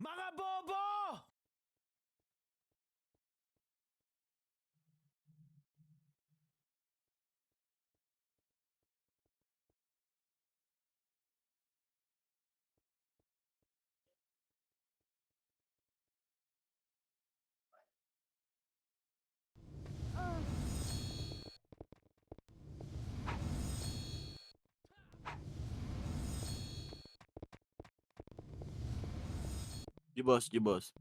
Mga bobo! Jibos, jibos.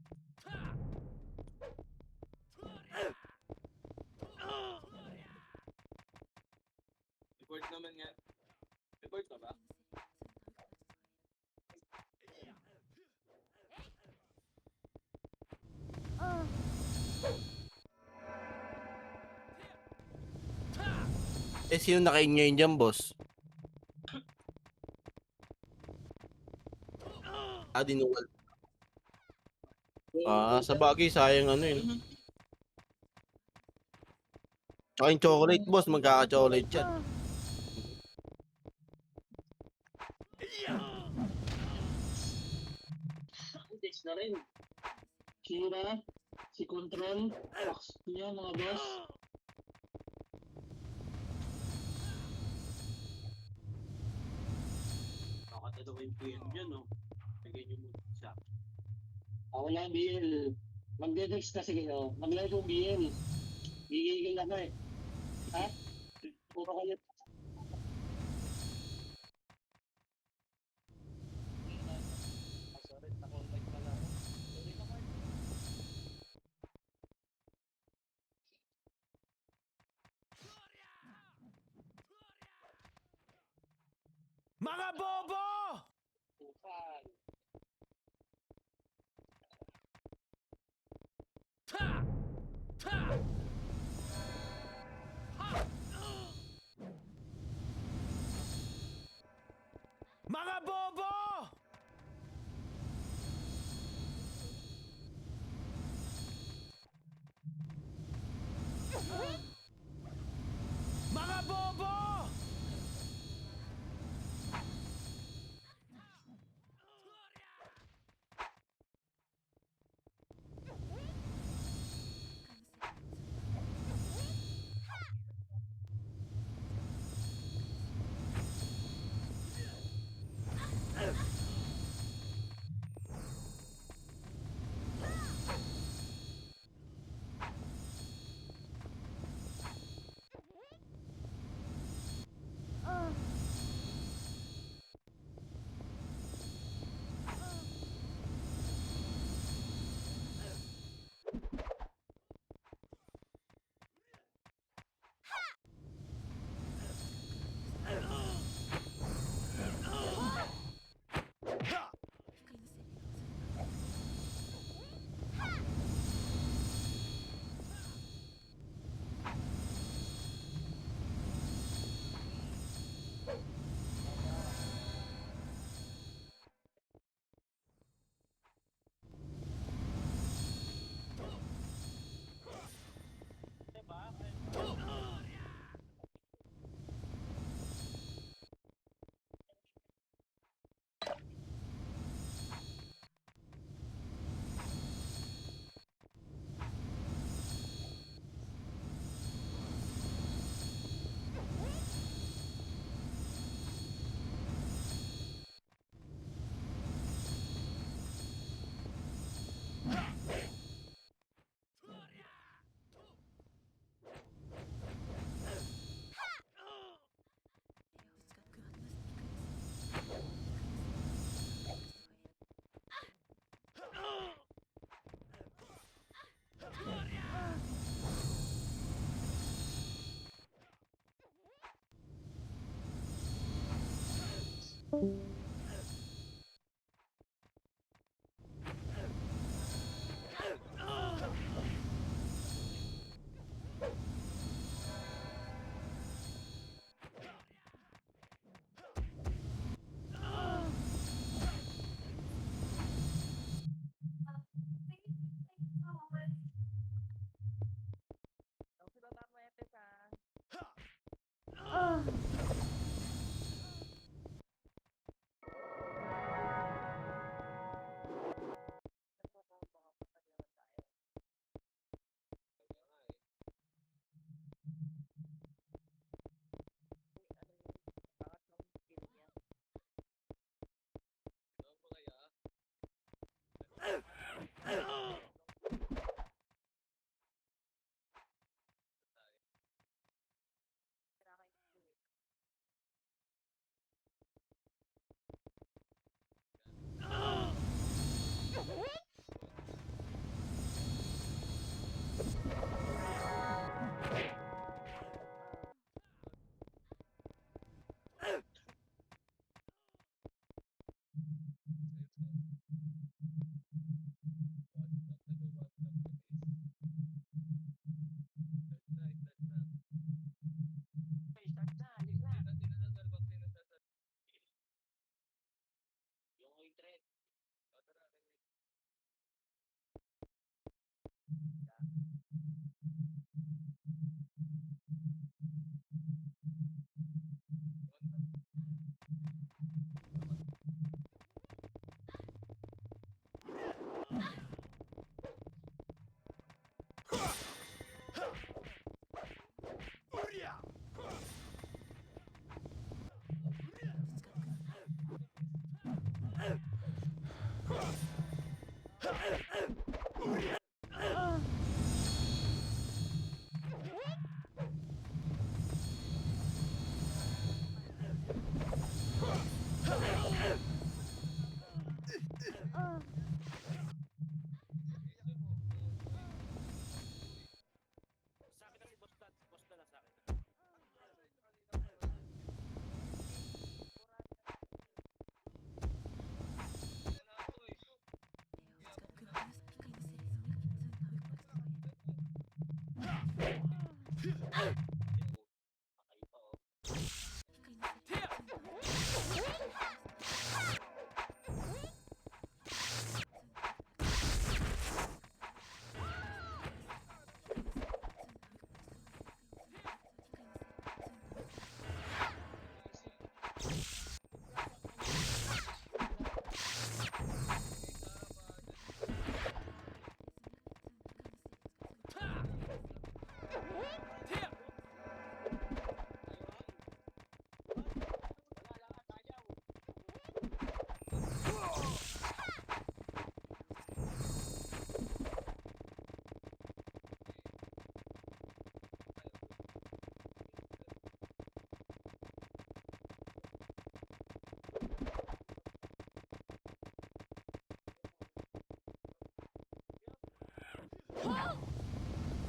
Report naman nga. Report ka ba? Eh, sino nakain ngayon dyan, boss? Dinuwal. Sa bagay, sayang ano yun. Tsaka yung chocolate, boss. Magkaka-chocolate yan. Text na rin. Kira, si Control, Fox niya mga boss. Nakatalawa yung PM dyan, no? Bigay niyo muna siya. Wala BL. Magde-dex kasi kayo. Maglaro yung BL. Gigigil ako eh. Ha? Puro kayo. Sorry, nakontact pala ako. Sorry naman. Mga bobo! Ufan. Mga bobo! Mga bobo!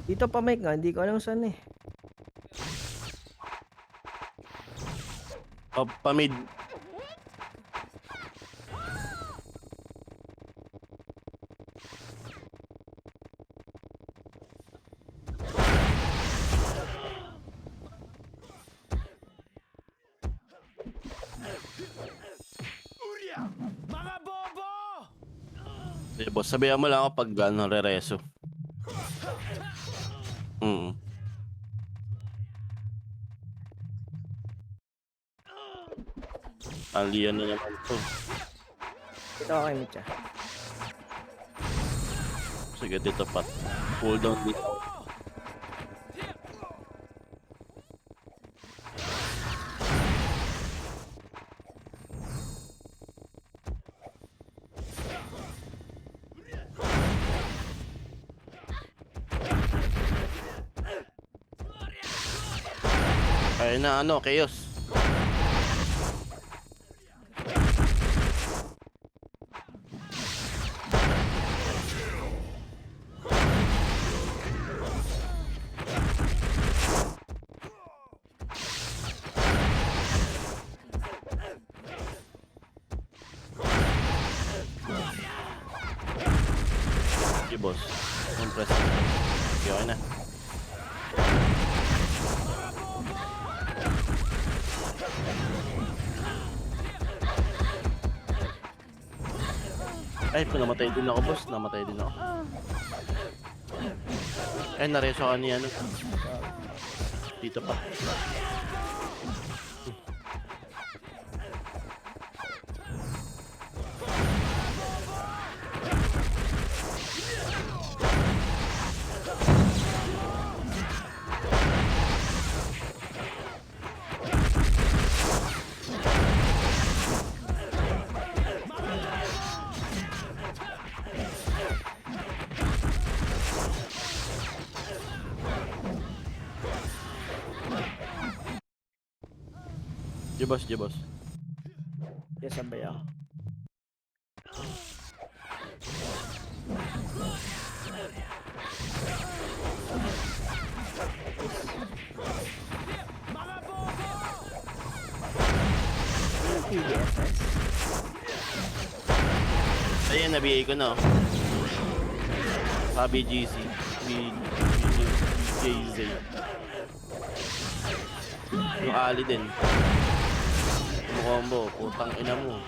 Dito pa Mike nga, hindi ko alam saan eh. Pamid. Mga bobo! Boss, sabihan mo lang ako pag ano, rereso. Alian na naman to. Dito ako kay Mitya. Sige, dito pat. Pull down dito. Ayun na ano, chaos. Sige boss, compress. Okay, okay na. Ay, namatay din ako boss, namatay din ako. Ay, nareso ka ni ano. Dito pa. Jebos, jebos. Kaya sabay ako. Mga bobo! Yung PDSS. Ayun, nabigay ko na. Sabi GC. BJZ. Yung Ali din. Yung combo, putang ina mo.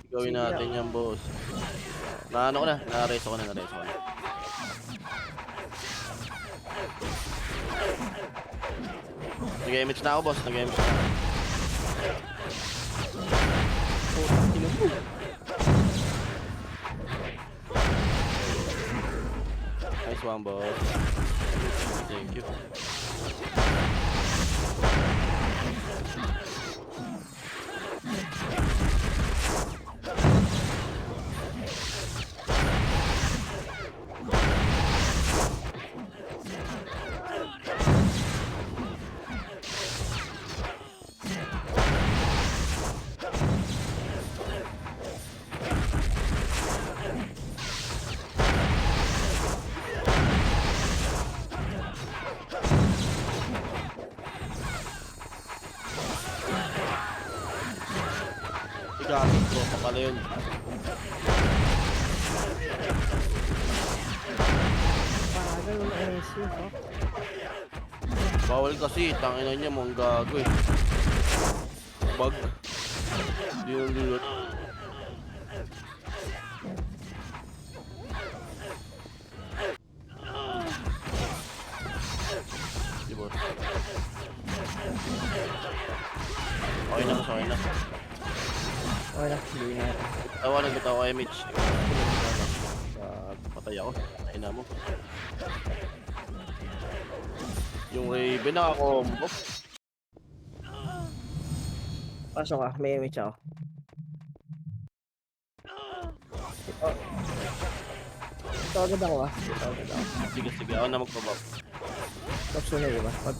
Gawin Sige natin yan, boss. Naano ko na, nareso ko na. Nag-image na ako, boss. Nag-image na ako. Putang ina mo. Nice one, boss. Thank you. Gamit ko pa pala yun. Pagal yung SC, fuck. Bawal kasi, tangina niya mong gago eh. Bug. Di yung lulot. Di boss. Okay na, okay na. Okay na, hindi na. Nagtawa ko image. Patay ako. Ay na mo. Yung Raven naka-combo. Pasok ka, may image ako. Ito agad ako ah. Ito agad ako. Sige, ako na magpabab. Tapos na diba? Pag...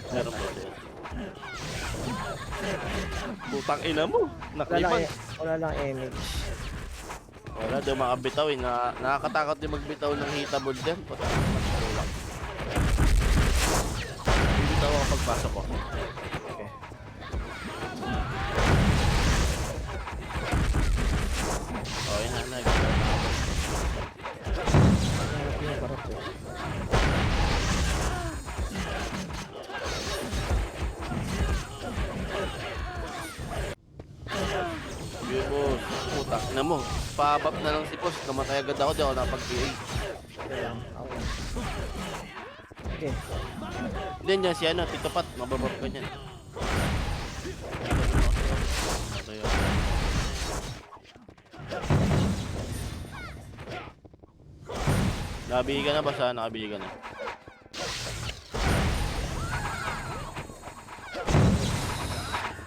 Meron po siya. Putang ina mo. Wala lang, Naklipan. wala lang image. Wala daw makabitaw eh. Nakakatakot din magbitaw ng hitable dyan. Putang ina lang. Bitaw ako pagpasok ko. Okay. Okay na. Hanap niya parang to. Sige boss. Putang ina mo. Pabap na lang si boss. Namatay agad ako. Di ako napag-PA. Okay lang. Ako lang. Okay. Hindi niya si ano. Tito Pat. Mababab ka niyan. Patay ako. Nakabigay ka na ba sa nakabigay ka na?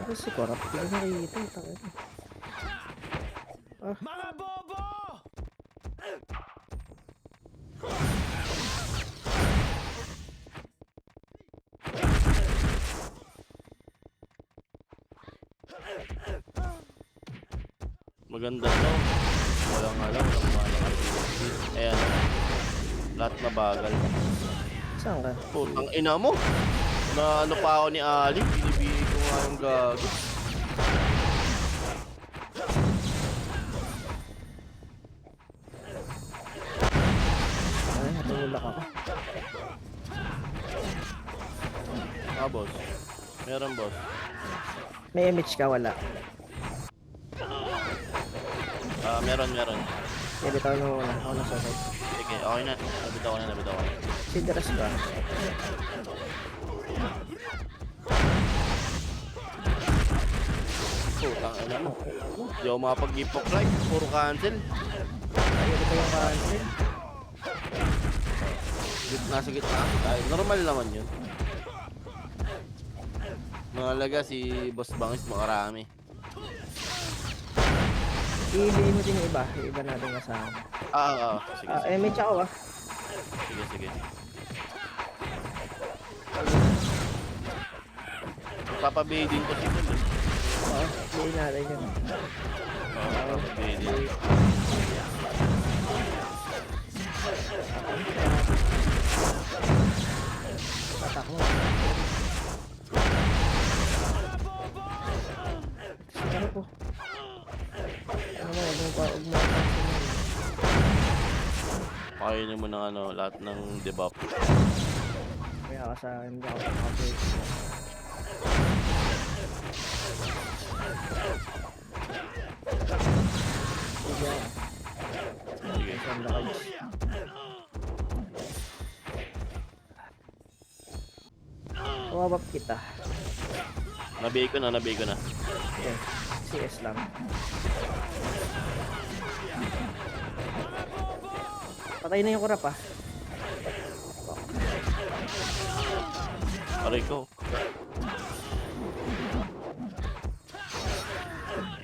Ako si Korap. Hindi ko nakikita. Takot. Mga bobo! Maganda to. Walang alam. Walang malakas. Eh ano. Lahat na bagal. Saan ka? Putang ina mo. Na ano pa ako ni Ali. Binibigay ko nga yung gago. Ay, natulak ako. Ah, boss. Meron, boss. May image ka, wala. Ah, meron. Sige, bitaw mo muna. Ako na sa side. Sige, okay na. Nabitaw ko na. Sidras ka. Putang ina mo. Di ako makapag-gift of life. Puro cancel. Ayaw dito yung cancel. Nasa gitna ako tayo. Normal naman yun. Mahalaga si Boss Bangis makarami. I-ibigay mo din yung iba. Yung iba natin kasama. Sige. Image ako ah. Sige. Papabigay din ko si Paul eh. Oo, ibigay natin yun. Papabigay din. Atak mo. Ano po? Ano mo, huwag mo pansin yun. Pakainin mo ng ano, lahat ng debuff. Kaya ka sa akin, hindi ako nakapit. Sige ako. Sige. Ganda kayo. Kawawap kita. Nabigay ko na. Okay. CS lang. Patay na yung kurap ah. Aray ko.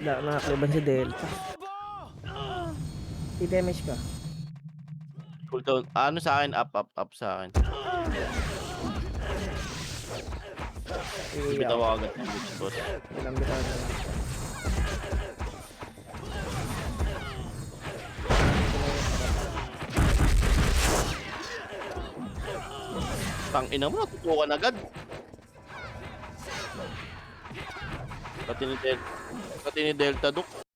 Nakakliban si Delta. I-damage ka. Cooldown. Ano sa akin? Up sa akin. Bitaw ako agad ng bitch boss. Ilang bitaw na lang. Tangina mo, natutukan agad. Pati ni Delta Duke.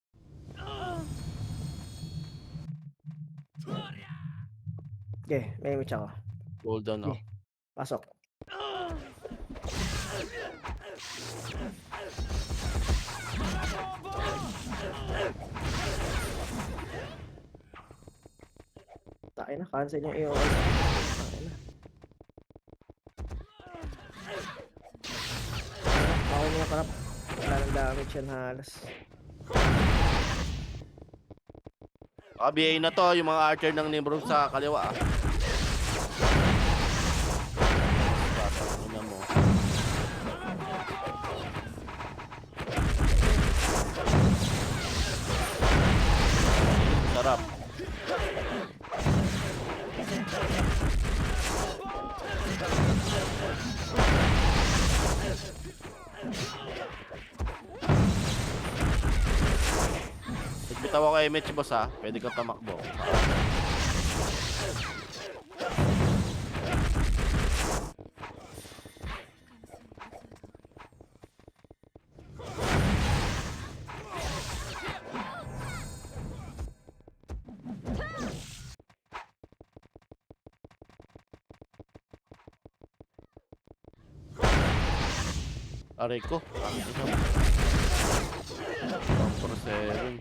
Okay, may image ako. Cooldown ako. Pasok. Tayo na, cancel yung AOL. Tayo na. Ako niya parang wala ng damage yan halos. BA na to, yung mga archer ng Nimrod sa kaliwa ah. Patangina mo. Sarap. Nagbitaw ako image boss ha, pwede kang tamakbo. Aray ko. Ito. 147.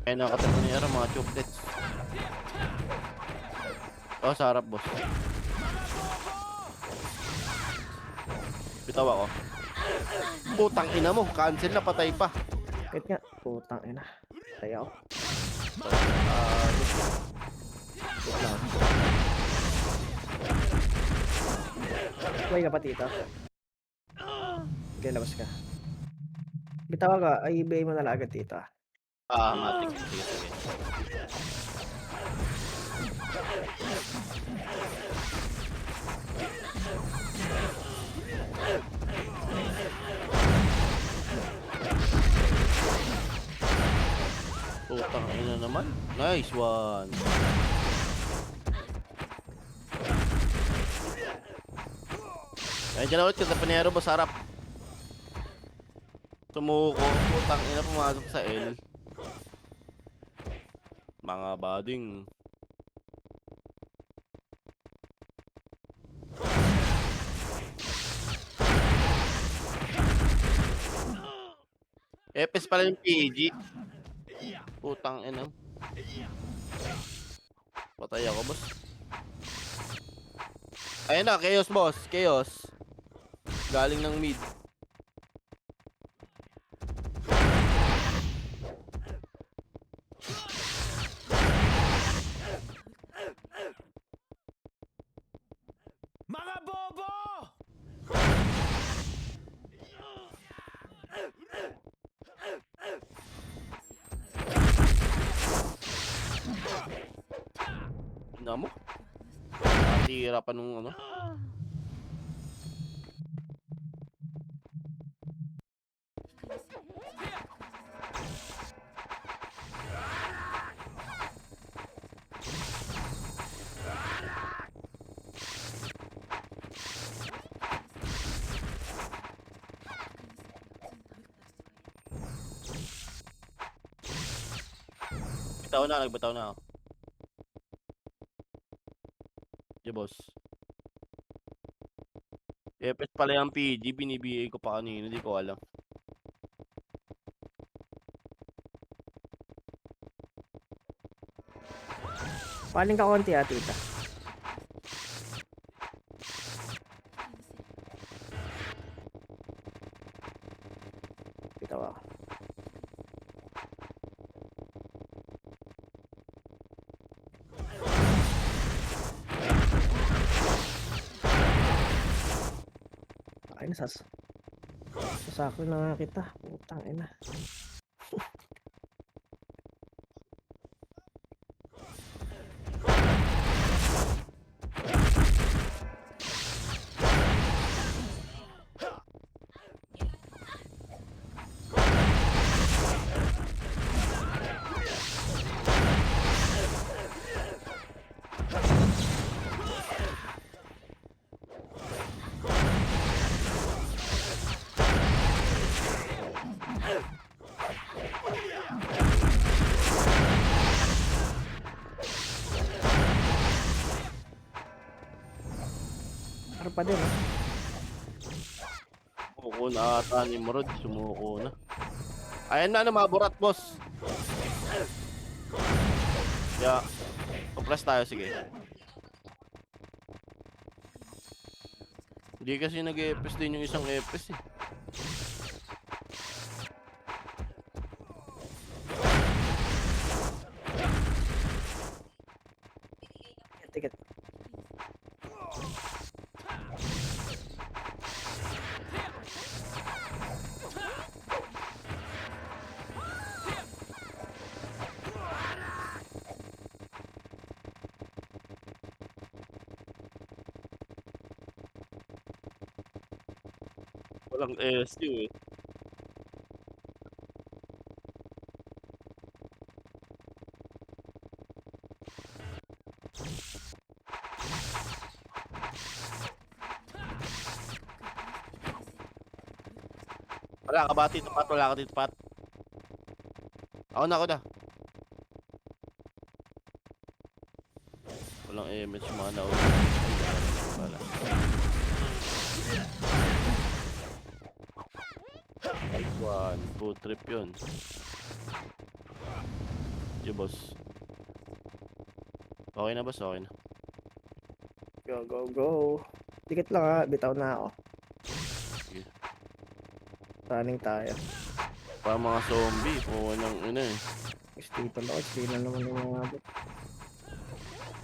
Ay, nakatapo niya mga chocolates. Oh, sa harap, boss. Bitaw ako. Putang ina mo, cancel na, patay pa. Wait nga, putang ina. Tayo ako. Wait lang. Buhay ka pa tito. Okay, labas ka. Bitaw ka, ay ibigay mo na lang agad tito ah. Matik. Sige. Putang ina naman. Nice one. Ay, dyan ulit ka. Panero ba sarap? Sumuko. Putang ina, pumasok sa L. Mga bading. Epes pala yung PG. Putang ina. Patay ako, boss. Ayun na, chaos, boss. Chaos. Galing ng mid. Mga bobo! Ina mo. Tira pa nung ano. nagbitaw na ako. Di boss. FPS pala yung PG, binibigay ko pa kanina, hindi ko alam. Paling ka konti tita. Bitaw ako. Ay, sasako na nga kita. Putang ina. Ano pa din, ah? Sumuko na ata ni Morod, sumuko na. Ayan na, maburat, boss. Kaya, compress tayo, sige. Hindi kasi nag-EPS din yung isang EPS eh. Ticket. Walang SU eh. Wala ka ba Tito Pat? Wala ka Tito Pat? Ako na. Walang MS yung mga nauna. Wala. One, two trip yun. Yo boss. Okay na boss, okay na. Go. Ticket lang, ha. Bitaw na ako. Sige. Running tayo. Para mga zombie, puwa ng ina eh. Dito lang, hindi na naman yung mga abot.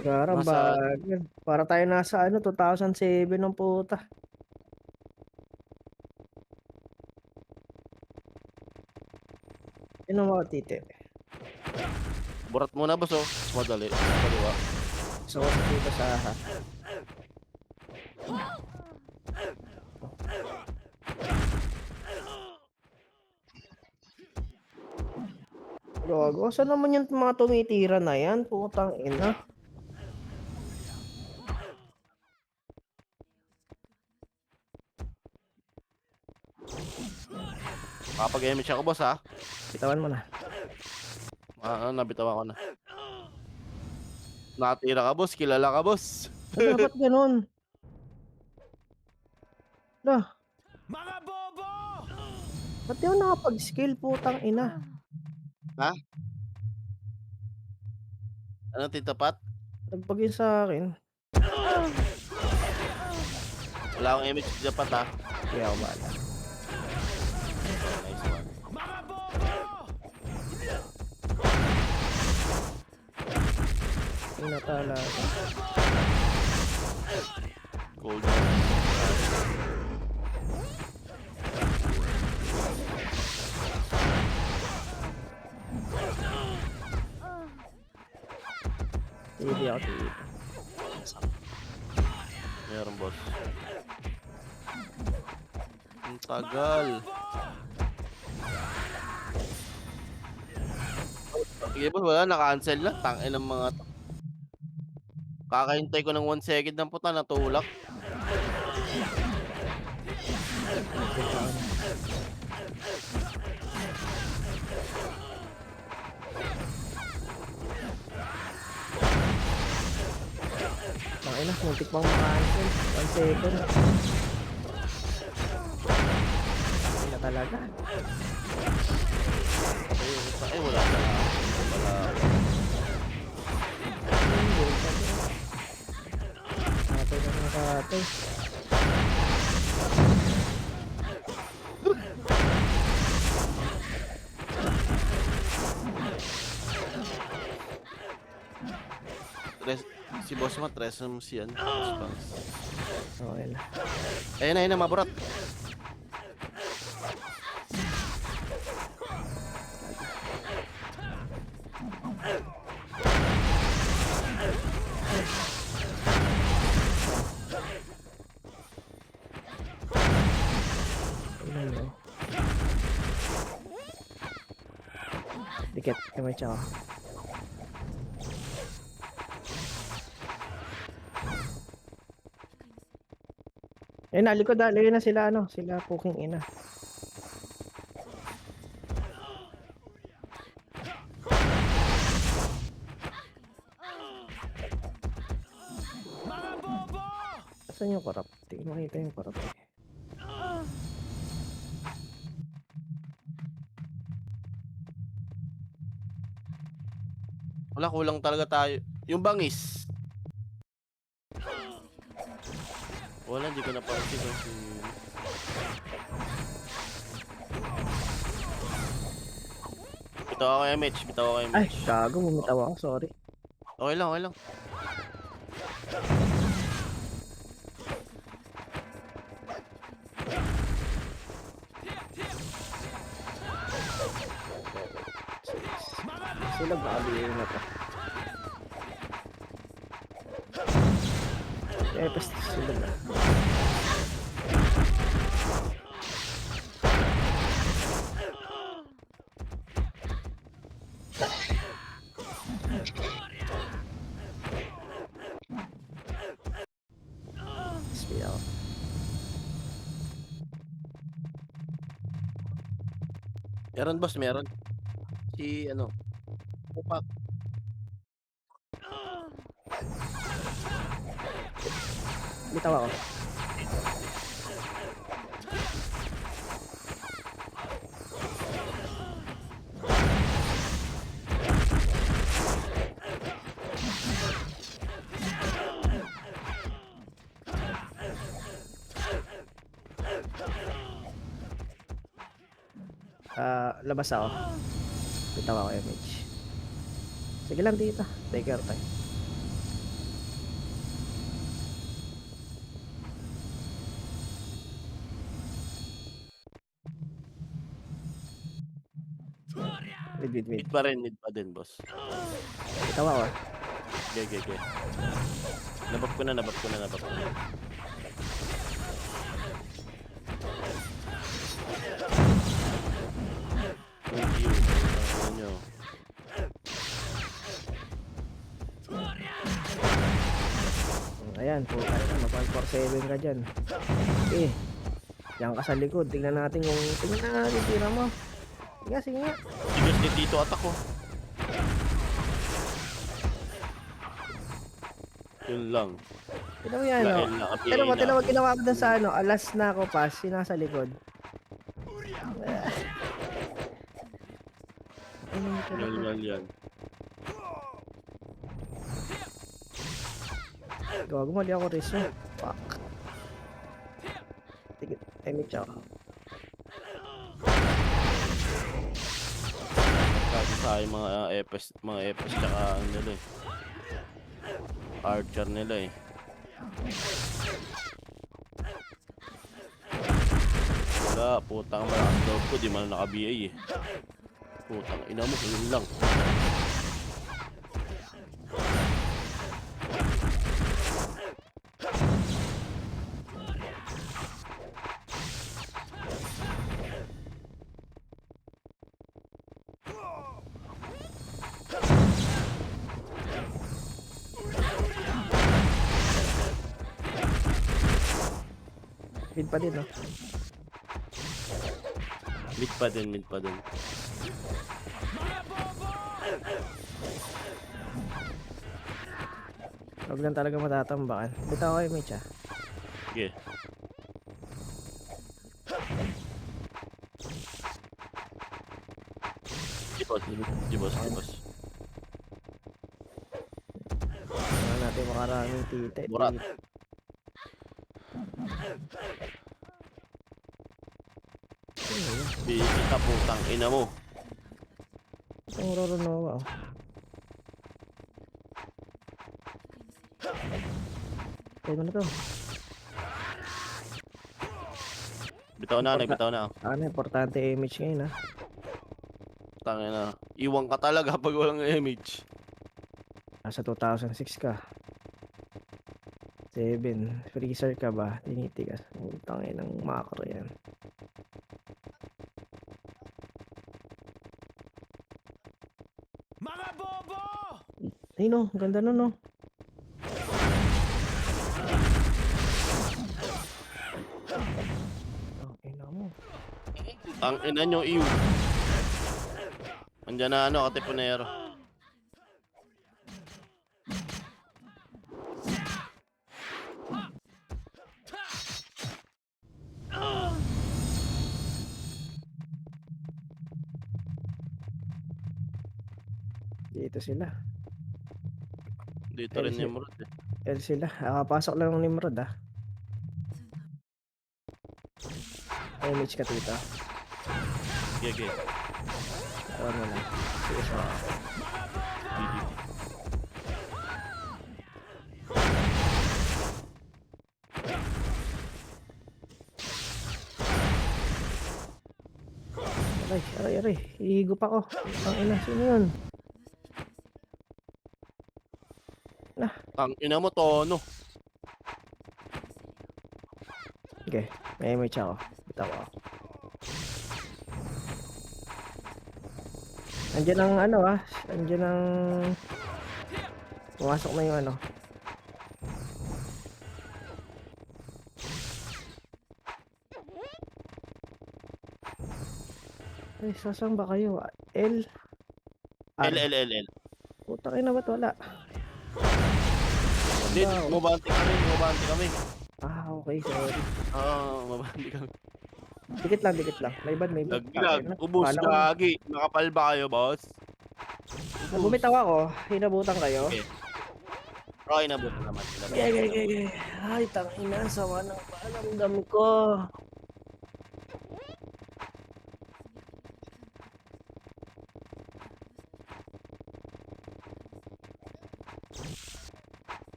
Garang Nasa- bagal. Para tayo nasa 2007 ng puta. Yun ang mga titi. Burat muna boss oh. Madali. Kaliwa. So, sa dito sa aha. Gago, saan naman yung mga tumitira na yan? Putang ina. Makapag-image ako boss ha. Bitawan mo na. Nabitaw ako na. Natira ka boss, kilala ka boss. Ano, ba't ganun? Lah, Mga bobo! ba't di ako nakapag-skill? Putang ina. Ano Tito Pat? Nagbag yun sa akin. Wala akong image Tito Pat ha. Kaya ako bala. Nice one. Mga bobo! Ina talaga. Cold. Hindi ako dito. Meron boss. Ang tagal. Sige boss, wala, na-cancel na. Tangin ng mga to. Kakahintay ko ng 1 second ng puta, natulak. na, muntik pang makancel. 1 second. Ay na talaga. Ay, wala na. Wala. Katay na mga katay. Si Boss Mat, resum si yan. Response. Okay na. Ayun na, maburat. Ayun o. Dikit, kamay siya ako. Eh, nalikod na sila sila puking ina. Mga bobo! Saan yung korap? Tingin makita yung korap eh. Wala, kulang talaga tayo. Yung bangis. Wala, hindi ko napansin kasi... Bitaw ako MH, bitaw ako MH. Ay, gago, bumitaw ako, sorry. Okay lang, okay lang. Sila bago na to. Eh, basta sila na. Speed out. Meron boss, meron. Si ano? Upak. Bitaw ako. Labas ako. Bitaw ako MH. Sige lang dito. Take your time. Wait. Mid pa rin, mid pa din boss. Bitaw ako. Ge. Nabap ko na. Thank you. Ano nyo? Ayan, puta na, mag-147 ka dyan. Eh, yan ka sa likod. Tingnan natin tira mo. Sige nga. Tigas ni Tito atak ko. Yun lang. Tignan mo yan, no? Tignan mo, ginawa ko dun sa alas na ako pass, yung nasa likod. Yan. Gago, mali ako reso. Fuck. Tigit, emit siya ako. Kasi sa aking mga FS tsaka ano nila eh. Archer nila eh. Wala, putang malakas daw ko, di man naka-BA eh. Putang ina mo, yun lang. Mid pa din, no? Mid pa din. Wag lang talaga matatambakan. Bitaw kayo, Mitch ah. Sige. Jibos, jibos, jibos. Kailangan natin makaraming tita. Burat. Busy ka putang ina mo. Itong Roronoa oh. Tayo mo na to. Bitaw na, nagbitaw na. Ano, importante image ngayon ah. Tangin na. Iwan ka talaga pag walang image. Nasa 2006 ka. 7. Freezer ka ba? Tinitigas. Utangin ng macro yan. Mga bobo! Ay no, ganda nun no. Oh, ina mo. Ang ina nyo, iw. Andiyan na ano, katipunero. Dito sila. Dito rin yung Nimrod eh. L sila. Pasok lang ng Nimrod ah. Image ka tita. Sige, sige. Awan mo na. Sige siya. GG. Aray. Ihigop ako. Ang ina, sino yun? Ang ina mo, Tono. Okay, may image ako. Bitaw ako. Andiyan ang ano ah. Andiyan ang... Pumasok na yung ano. Ay, sasang ba kayo? L? R. L. Putang ina, ba't wala? Hindi, mabanti kami. Ah, okay, sorry. Mabanti kami. Dikit lang. May bad. Laglag, ubos lagi. Nakapal ba kayo, boss? Bumitaw ako, hinabutan kayo. Okay. Okay, nabuto naman sila. Okay. Ay, tangina, sawa ng palamdam ko.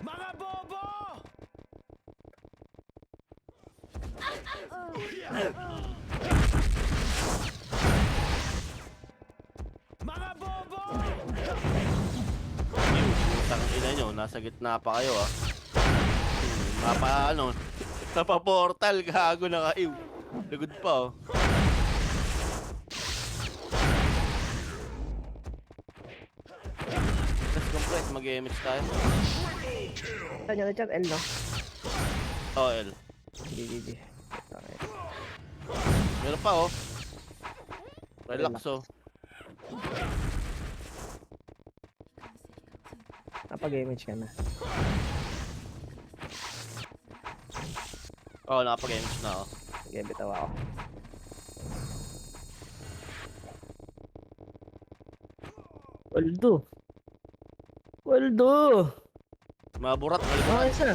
Mga bobo! Mga bobo! Yung putang ina nyo, nasa gitna pa kayo ah. Napa-portal, gago na kayo. Lagod pa oh. Let's compress, mag-image tayo. Saan nyo na chat? L, no? Oh, L. GG. Meron pa oh. Relax oh. Napag-image ka na. Oh, nakapag-image na oh. Sige, bitaw ako. Waldo! Maburat, balik Ah, isa.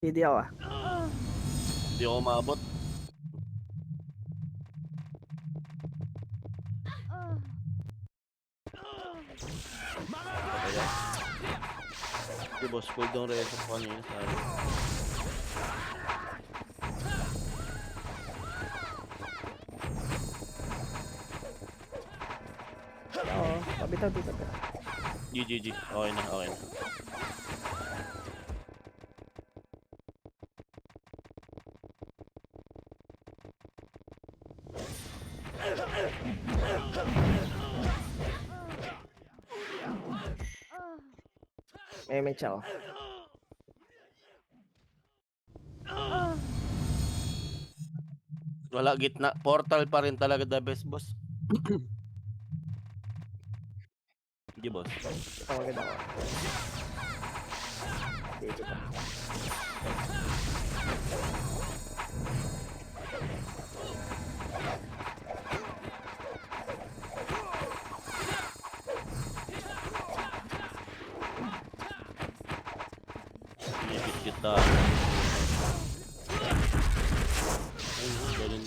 Hindi ako ah. Hindi ako maabot. Di boss, cool down reso ko kanina sa akin. Oo, pabitaw dito. GG. Okay na. May match ako. Wala, gitna. Portal pa rin talaga the best, boss. Hindi, boss. Ito agad ako. Dito pa. Pinipit kita. Ay, ganun.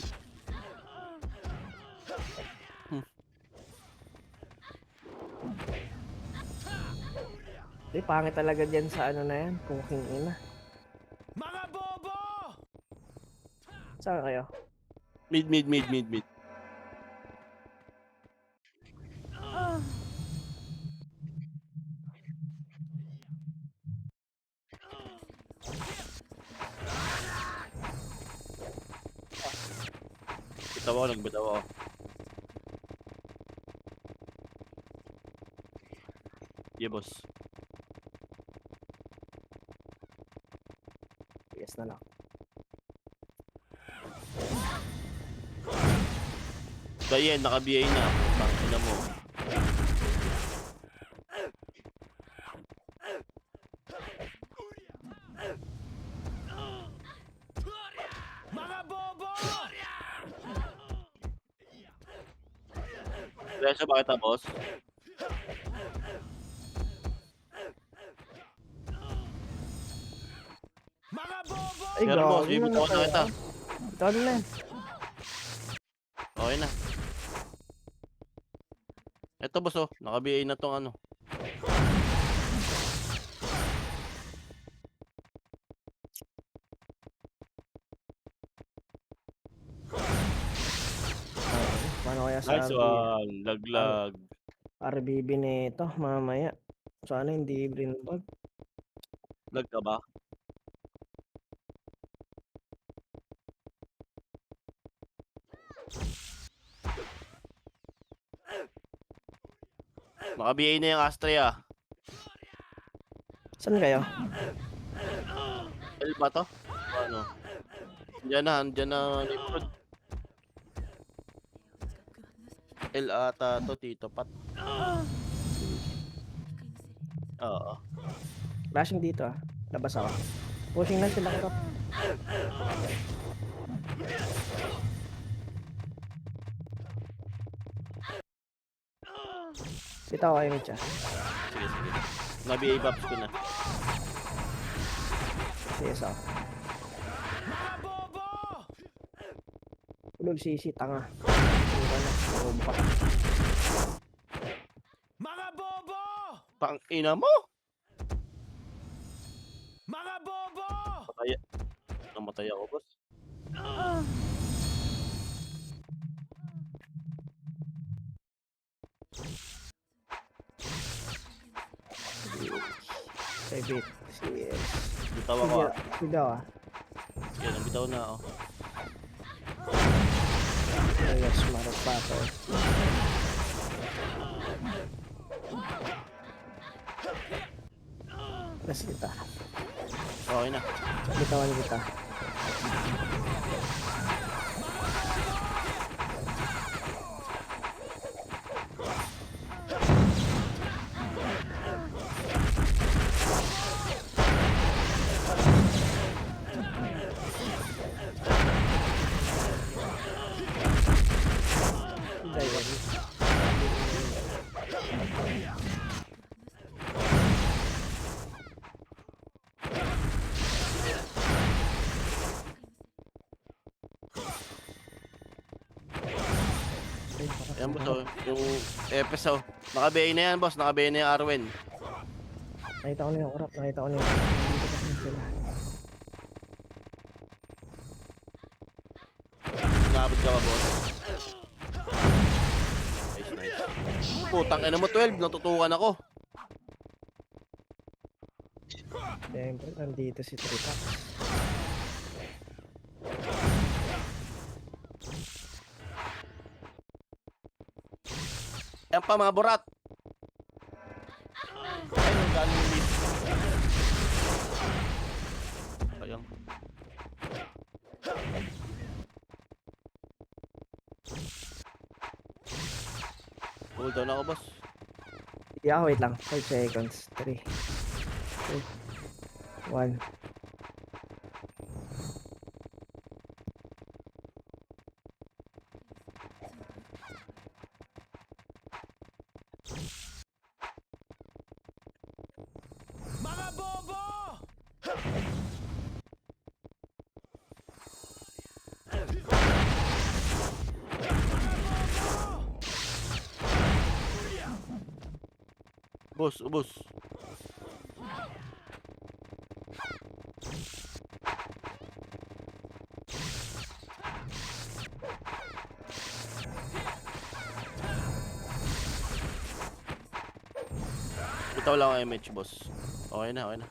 Pangit talaga dyan sa ano na yan. Puking ina. Mga bobo! Saan kayo? Mid. Nagbitaw ako. Yeah, boss. Yes na lang. Kaya naka-BA na. Bakit mo? Mga bobo! Presyo ba kita, boss? Mga bobo! Ay, Pero boss, gago bibitaw na kita. Ito na yan. Okay na. Ito, boss, oh. Naka-BA na tong ano. Paano kaya sa Nice one. Laglag. RBB nito mamaya? Sana hindi brinbag. Lag ka ba? Naka-BA na yung Astrea. Saan kayo? L ba to? O ano? Andyan na likod. L ata to, Tito Pat. Oo. Flashing dito ah. Labas ako. Pushing na sila ko. Dito ako kayo, Mitcha. Sige. Na-BA pops ko na. CS ako. Mga bobo! Ulog sisi, tanga. Buka na. Buka. Mga bobo! Pang ina mo! Mga bobo! Namatay ako, boss. Favorite. CS. Bitaw ako ah. Sigaw ah. Sige, nabitaw na ako. Ayos, marot pa ako. Press kita. Okay na. Bitawan kita. Ayan, boss, oh. Yung EPS, oh. Naka-BA na yan, boss. Naka-BA na yung Arwen. Nakita ko na yung urap. Nakita ko na yung urap. Dito pa rin sila. Nakabot ka ba, boss? Nice. Putang ina mo, 12. Natutukan ako. Siyempre, nandito si Tripax. Yan pa, mga burat. Ayun, galing yung lead. Sayang. Cooldown ako, boss. Yeah, wait lang. 5 seconds. 3, 2, 1. Mga bobo! Boss, ubos. Bitaw lang ang MH, boss. Okay na, okay na.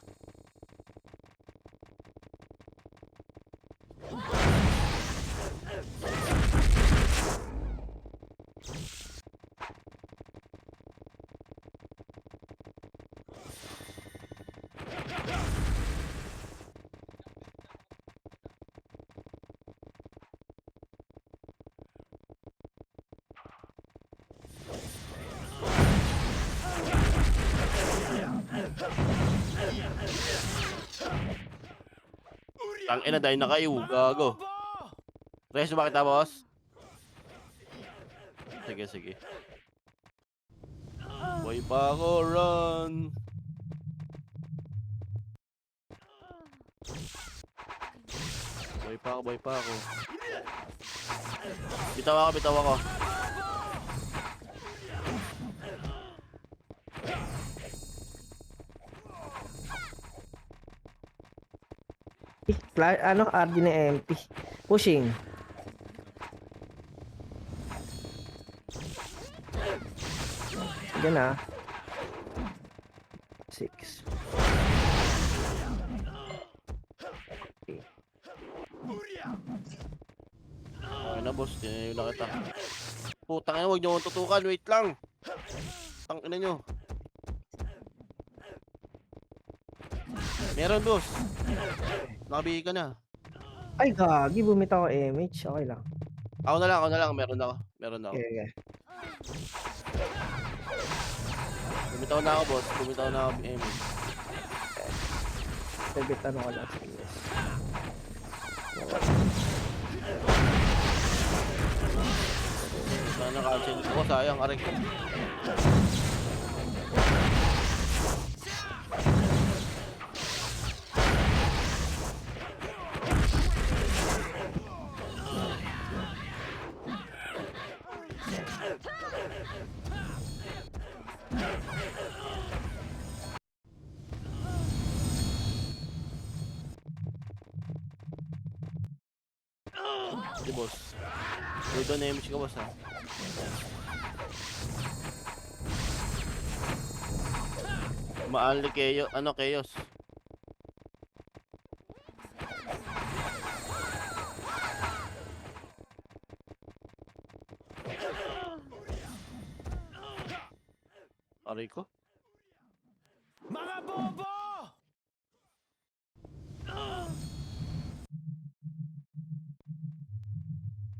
Ang ina dahil na kayo, gago. Bobo! Reso ba kita, boss? Sige, sige. Boy pa ako, run! Boy pa ako. Bitaw ako, bitaw ako. Ano, RG na empty. Pushing. Diyan na. 6. Okay na, boss. Tinayo na kita. Putang ina, huwag niyo akong tutukan. Wait lang. Tang ina nyo. Meron, boss. Nakabigay ka na. Ay, gagi. Bumitaw ako MH. Okay lang. Ako na lang. Meron ako. Okay, okay. Bumitaw na ako, boss. Bumitaw na ako, BM. Sabit ano ko lang. Sige. Sana cancel ko. Sayang, aray ko. Sige, boss. Dito na image ka, boss, ha? Maali kayo, ano, chaos. Aray ko. Mga bobo!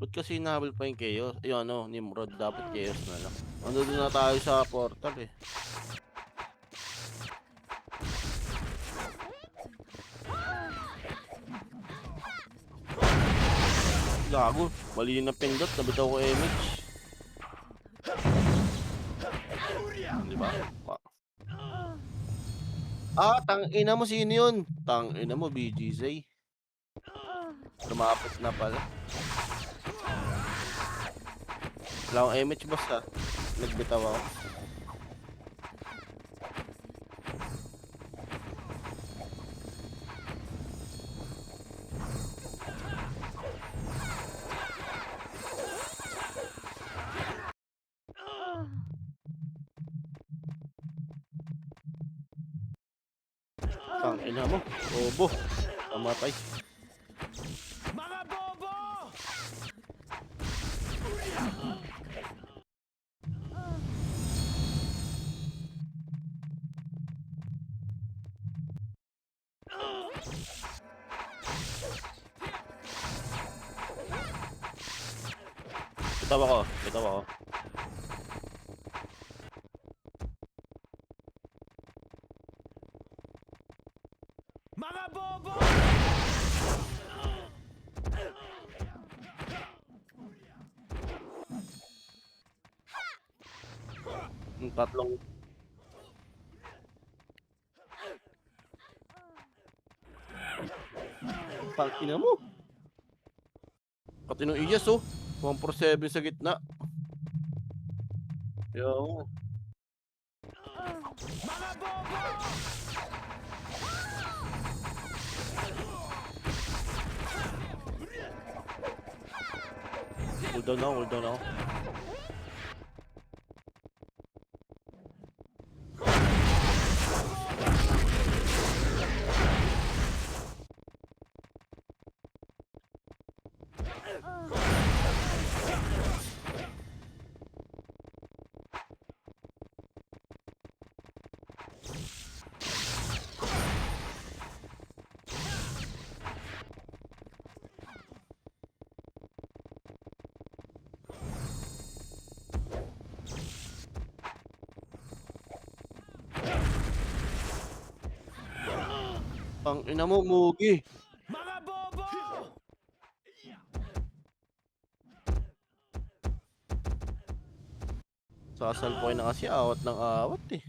Ba't kasi hinahabol pa yung chaos? Yung ano, Nimrod, dapat chaos na lang. Ano doon na tayo sa portal eh. Gago, mali na pindot, nabitaw ko image. Di ba? Ah, tangina mo, sino yun? Tangina mo, BGZ. Lumapit na pala. Wala akong image, boss, ha. Nagbitaw ako. Tangina mo, bobo. Pamatay. Mga bobo! Bitaw ako. Bitaw ako. Mga bobo! Yung tatlong... Tangina mo. Pati nung Iyas oh. 147 sa gitna. Yo. Mga bobo! Hold down ako, hold down ako. Ang ina mo, Mugi. Mga bobo! Sasalpoy na kasi awat ng awat eh.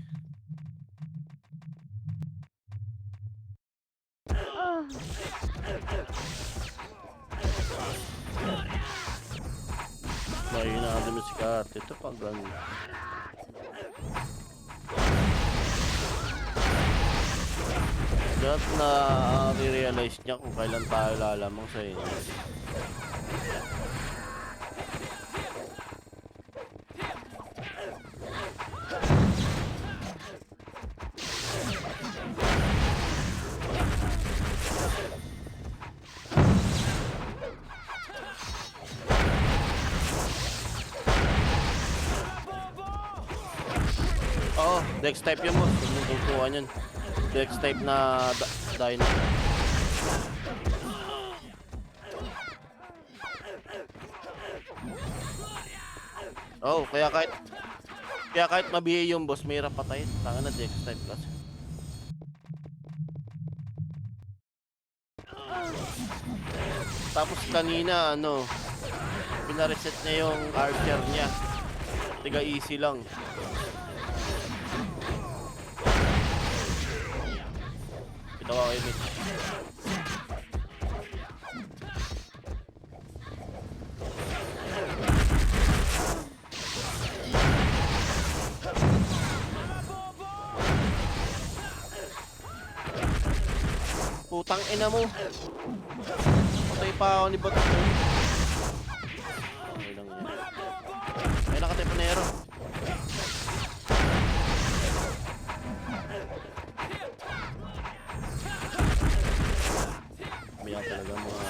Mahina na din si Kat. Ito pag ano. Dapat na realize niya kung kailan tayo lalamang sa inyo. Oo, Dex type yan mo. Huwag mong tutuan yan. Dex type na dino. Oh, kaya kahit mabihi yung boss, may hirap patayin. Tanga na Dex type kasi. Tapos kanina ano, pinareset niya yung archer niya. Tiga easy lang. Ito ako kay Mitch. Putang ina mo. Patay pa ako ni Bato. Okay lang yan. Ay nakatay pa nero. Maya talaga mga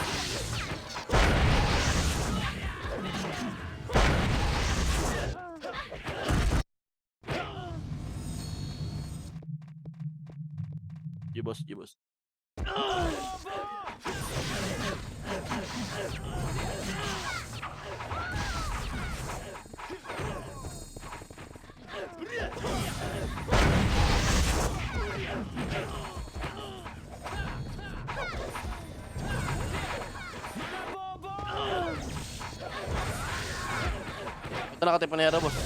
Jibos, jibos. Ito nakatipanera, boss.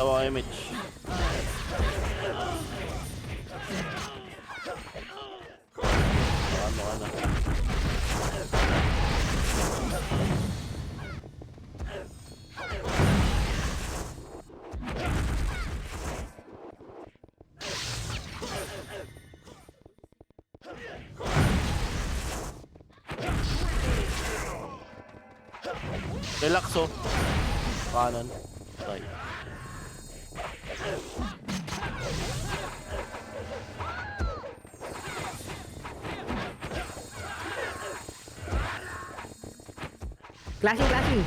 Tawa kayo, Mitch. Ano ka na? Relax oh. Kanan. Patay. Clashing.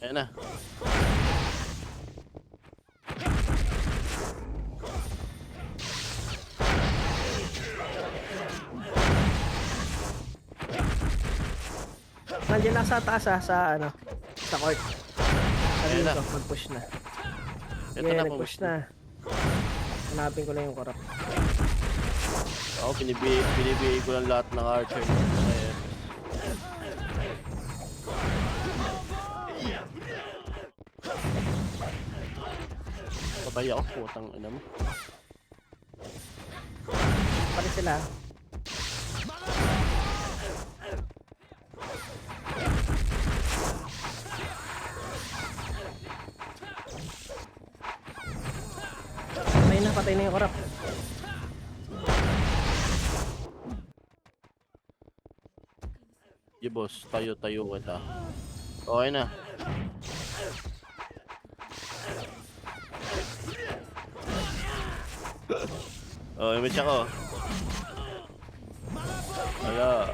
Ayan na. Nandiyan na sa taas sa ano, sa court. Sabi Ayan na. ko, mag-push na. Ito Yeah, na nag-push na. Hanapin ko na yung korap. Ako, binibigay ko lang lahat ng archer. Ayan. Patay ako, putang ina mo. Pati sila. Patay na yung korap. Sige boss, tayo kita. Okay na. Oh, image ako. Wala.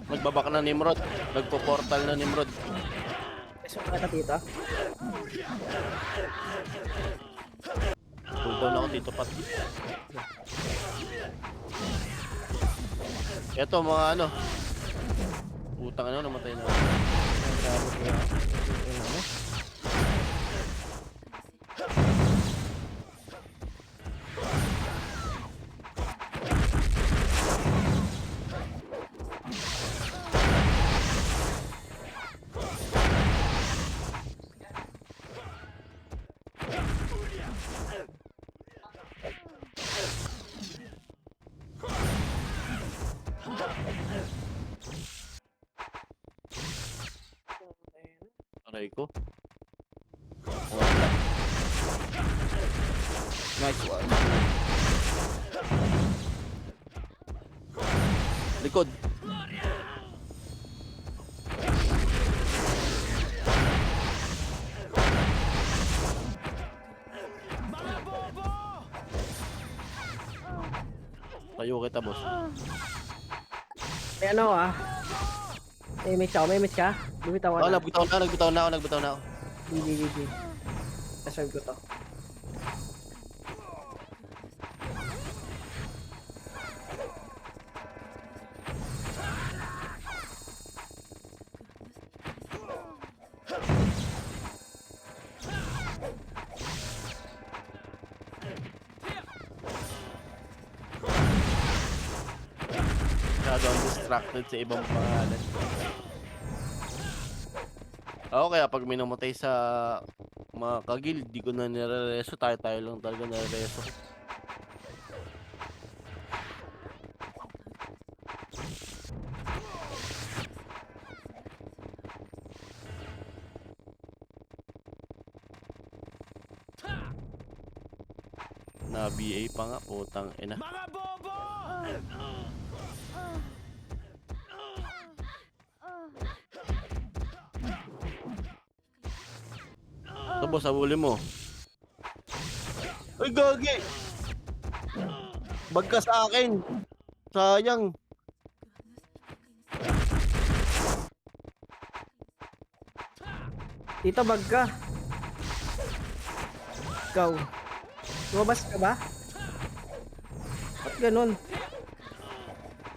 Nagbabak na Nimrod. Nagpo-portal na Nimrod. So, kita dito. Cooldown ako dito pat. Ito mga ano. Utang ano, namatay na. Grabe ko yung ano. Aray ko. Wala. Nice one. Likod. Mga bobo! Tayo kita boss. May ano may image ako, may image ka? Bumitaw Oh, ka na. nagbitaw na ako. GG. Naserve ko to. Masyadong distracted sa ibang pangalan. Ako kaya pag may namatay sa mga kagil, di ko na nire-reso. Tayo lang talaga nire-reso. Na BA pa nga, putang ina. Mga bobo! Ito boss, abuli mo. Ay, gagi! Bag ka sa akin. Sayang. Dito, bag ka. Ikaw. Lumabas ka ba? Ba't ganun?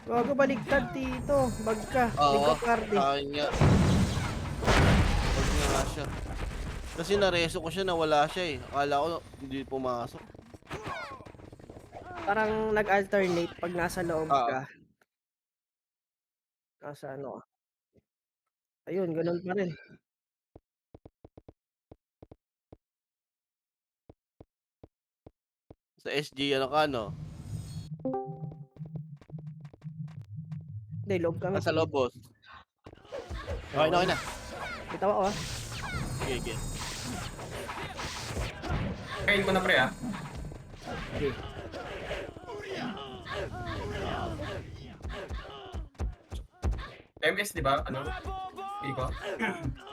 Gago, baligtad dito. Bag ka. Ligot party. Sayang nga. Bag nga siya. Kasi nareso ko siya, nawala siya eh. Akala ko hindi pumasok. Parang nag-alternate pag nasa loob Oo. ka. Nasa ano. Ayun, ganun pa rin. Sa SG, ano ka, no? Hindi, loob kami. Nasa loob, boss. Okay na, okay na. Bitaw ako, ah. Sige, sige. Kain ko na pre ah. Okay. MS di ba? Ano? Iko?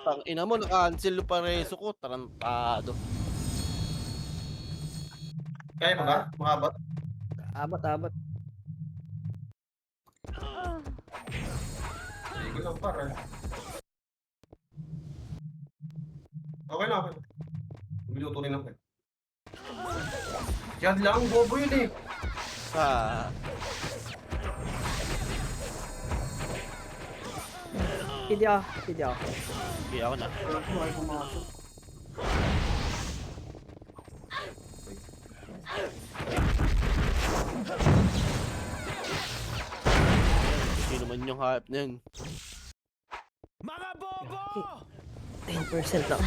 Tang ina mo, naka-cancel yung pareso ko. Tarantado. Kaya pa ba? Makabot? Abot. Hindi ko lang para. Okay na, okay na. Biluto rin ako. Diyan lang, bobo yun eh. Ah, Hindi ako. sige, ako na. Ay, pumasok. Sino man yung hype na yun. Mga bobo! 10% lang.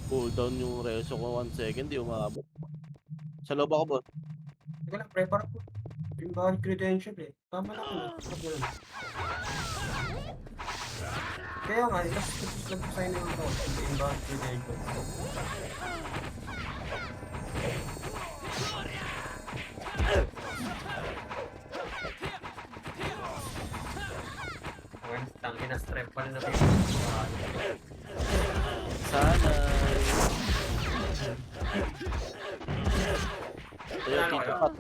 Cooldown yung reso ko 1 second, di umabot. Sa loob ako, boss. Teka lang, prepare ko. Yung bawal credential eh. Tama na ako. Stop na lang. Kaya nga, tapos nag-sign na yung bawal credential. Okay, tangin na strep pa na natin. Sana. Ayun, Ano Tito kayo? Pat.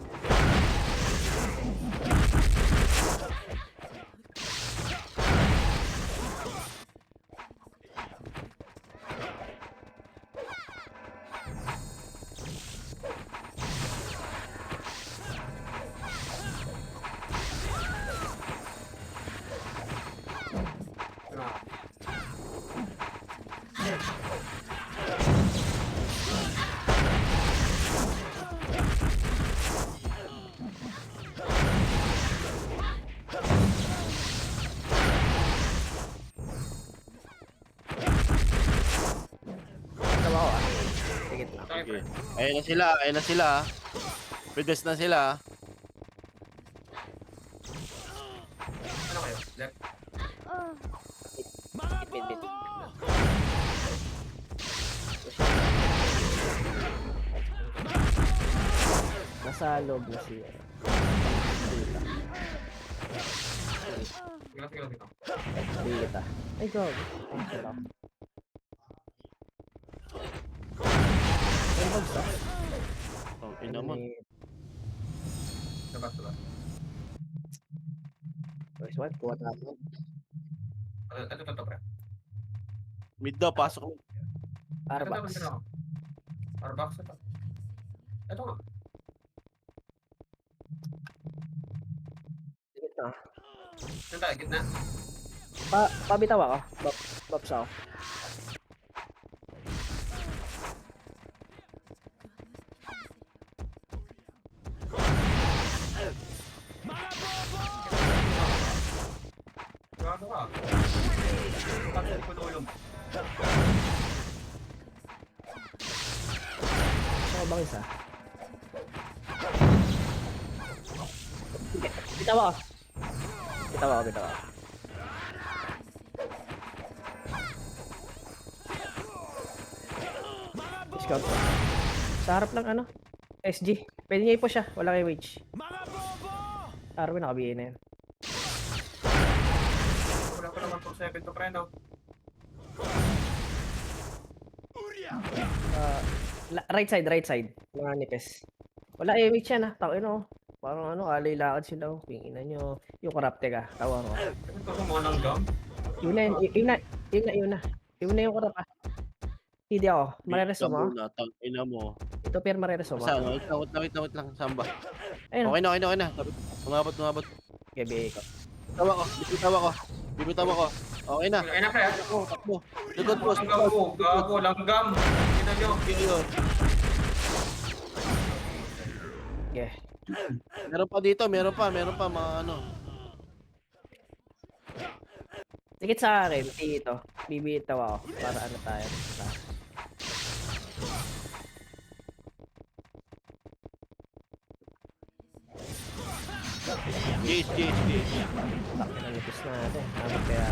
Bitaw ako, ah. Sige lang. Sige. Ayun na sila. Pides na sila. Ano kayo? Left? Mga Bit. bobo! Nasa loob na siya. Tingnan dito. Hindi kita. Ay, go. Ay, lang. Ay, bagsa. Ang ina mo. Diba? First one, kuha natin. Ito, pre. Mid daw, pasok mo. Arbax. Arbax ito. Ito nga. Gitna. Saan tayo? Gitna? Pabitaw ako. Babs ako. Mga bobo! Gago ka. Cancel ko tulong. Gusto ko bang isa? Sige, bitaw ako. Bitaw ako. Scout ko. Sa harap lang ano? SG. Pwede niya ipo siya. Wala kay wage. Mga bobo! Arwin, nakabihin na yan. Wala pa naman 2-7 to pre, no? Right side. Mga nipes. Wala wage yan, ha. Tawin, parang alay lakad sila. Pingina nyo. Yung karapte ka. Tawa mo. Ito sa mga langgam. Yun na yung karap, ha. Hindi ako. Marereso mo. Tang ina mo. Ito pero marereso mo. Saan? Wait lang. Samba. Ayun. Okay na. Umabot. Gabi ko. Tawa ko. Bibitaw ako. Okay na. Ayun na, pre. Takbo. Likod boss. Gago, langgam. Tingnan nyo. Yun. Yeah. Meron pa dito, meron pa mga ano. Tikit sa akin, dito. Bibitaw ako para ano tayo. Gate. Bakit na nipis natin? Ano kaya?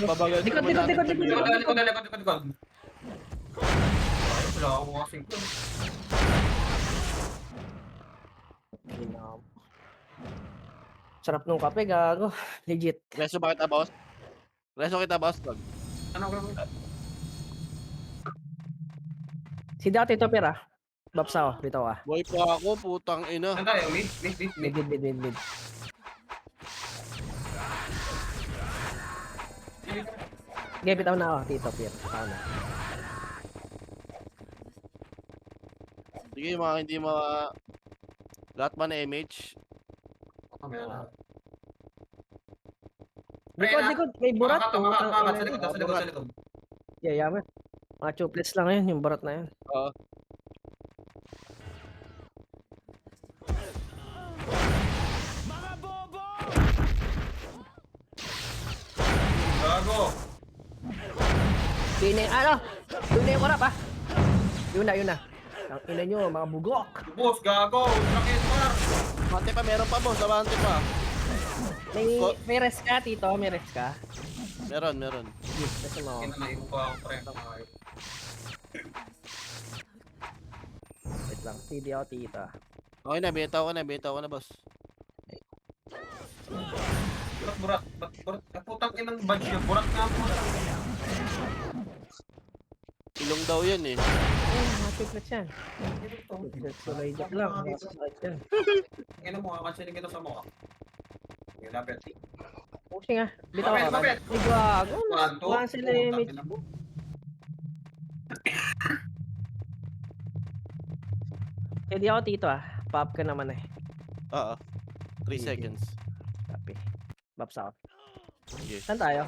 Babagal. Likod. Likod. Wala akong kasing. Sarap nung kape, gago. Legit. Reso ba kita, boss? Reso kita, boss. Wag. Ano ka? Si dati to pera. Babsa ako, bitaw ah. Boy pa ako, putang ina. Saan tayo? Mid. Mid. Okay, bitaw na ako. Dito, Pier. Bitaw na. Sige, mga hindi lahat ba na image? Likod. May burat. Sa likod. Yayaman. Mga chuplets lang yun, yung burat na yun. Oo. Mga bobo! Gago. Yun na yung kurap ah. Yun na. Ang ina nyo, mga bugok. Boss, gago. Sakit par. Abante pa, meron pa, boss. Abante pa. May rest ka, Tito? May rest ka? Meron. Yes, kasi mo. Kinalayo pa ako, pre. Wait lang, CD ako, Tito. Okay na, bitaw ko na, boss. Burat. Putang inang badge niya. Burat nga po. Ilong daw yan eh. Mga chuplets yan. Sulay joke lang. Mga chuplets yan. Ina mo, kakansilin kita sa mukha. Okay, lapit. Pushing ah. Bitaw ka. Lapit. Ay, gago. Kanto. Wala sila yung image. Putang ina mo. Hindi ako, Tito ah. Pop ka naman eh. Oo. 3 seconds. Copy. Babs ako. Yes. Saan tayo?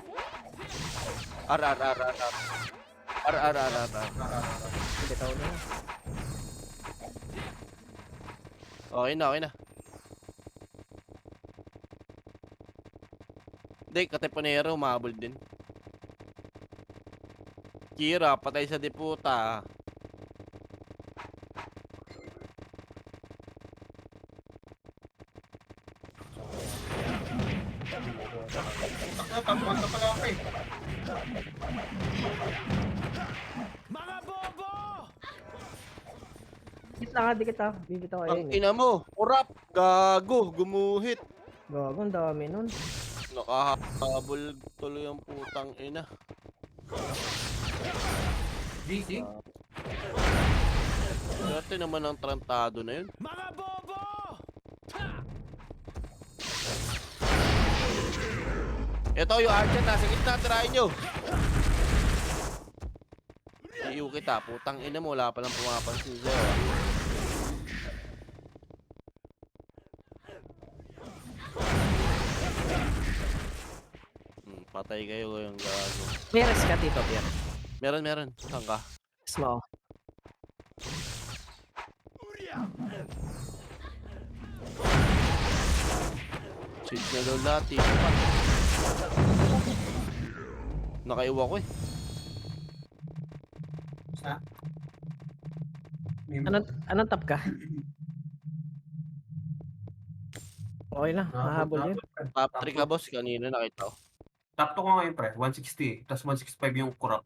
R. Bitaw na. Okay na. Hindi, Katipunero, umabol din. Kira, patay sa diputa. Tapuan ka pala ako eh. Mga bobo! Dikit ah. Bibitaw kayo Ang ina mo, urap, gago, gumuhit. Gago, ang dami nun. Nakahabol tuloy ang putang ina. DC? Swerte naman ang trantado na yun. Mga bobo! Ito yung archer, nasa gitna, tirahin nyo. Iyo kita, putang ina mo, wala palang pumapansin sa'yo. Patay kayo yung gago. May rest ka, Tito, Pier. Meron. Saan ka? Small. Switch na daw lahat, tito pa. Nakaiwa ko eh. Sa? Anong top ka? Okay na, mahabol yun. Top 3 ka, boss. Kanina nakita ko. Top 2 ko ngayon, pre. 160. Tapos 165 yung kurap.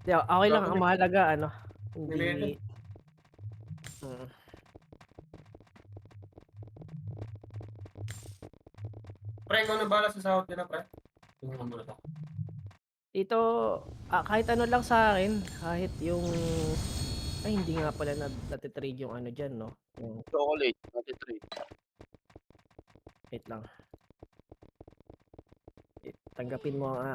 Okay lang, ang mahalaga, ano, Nilito. hindi... Pre, ikaw na bala sa sahod nila, pre. Tingnan mo na to. Dito, kahit ano lang sa akin, kahit yung... Ay, hindi nga pala natitrade yung ano dyan, no? Yung, Chocolate, 23. wait lang. Tanggapin mo ang akin.